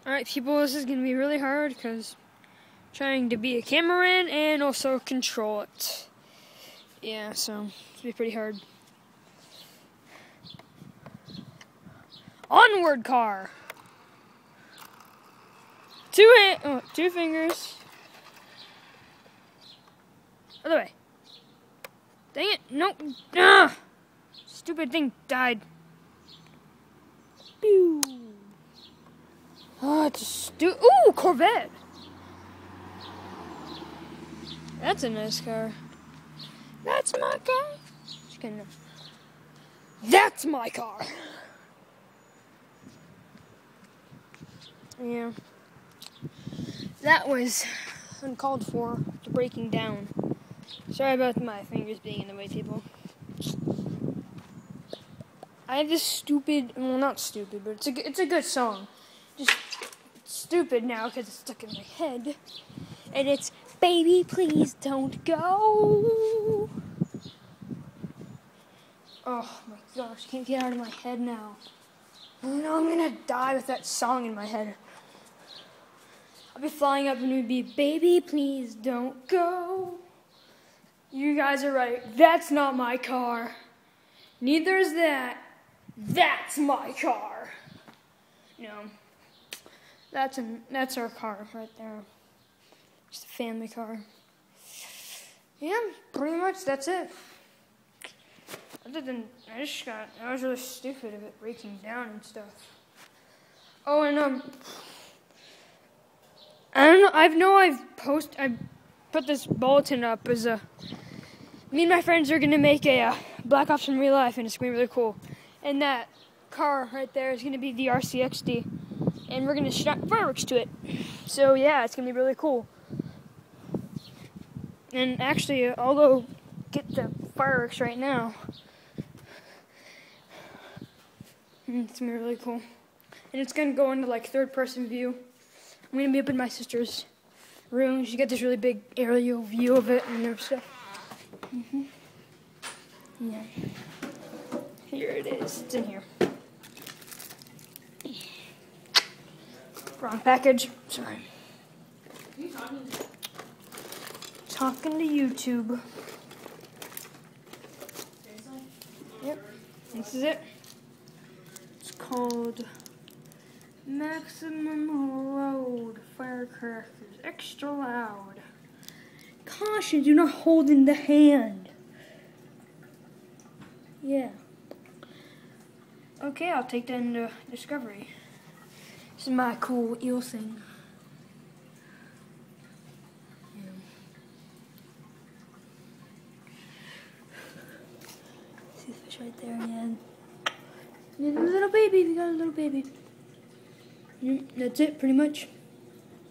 Alright, people, this is going to be really hard because trying to be a cameraman and also control it. Yeah, so it's going to be pretty hard. Onward car. Two fingers. Other way. Dang it. Nope. Ah! Stupid thing died. Pew. Oh, it's a ooh, Corvette. That's a nice car. That's my car. Just kidding. That's my car. Yeah. That was uncalled for, the breaking down. Sorry about my fingers being in the way, people. I have this stupid, well, not stupid, but it's a good song. Just stupid now because it's stuck in my head. And it's, baby, please don't go. Oh my gosh, I can't get out of my head now. You know, I'm gonna die with that song in my head. I'll be flying up and it would be, baby, please don't go. You guys are right. That's not my car. Neither is that. That's my car. No. That's our car right there. Just a family car. Yeah, pretty much that's it. Other than, I was really stupid of it breaking down and stuff. Oh, and I don't know, I put this bulletin up as me and my friends are gonna make a Black Ops in real life, and it's gonna be really cool. And that car right there is gonna be the RCXD, and we're gonna shoot fireworks to it. So yeah, it's gonna be really cool. And actually, I'll go get the fireworks right now. It's gonna be really cool. And it's gonna go into like third-person view. I'm gonna be up in my sister's room. She got this really big aerial view of it and stuff. Yeah. Here it is. It's in here. Wrong package. Sorry. Who are you talking to? Talking to YouTube. Yep. This is it. It's called Maximum Load Firecrackers. Extra loud. Caution, do not hold in the hand. Yeah. Okay, I'll take that into Discovery. This is my cool eel thing. Yeah. See the fish right there, yeah. And a little baby, we got a little baby. That's it, pretty much.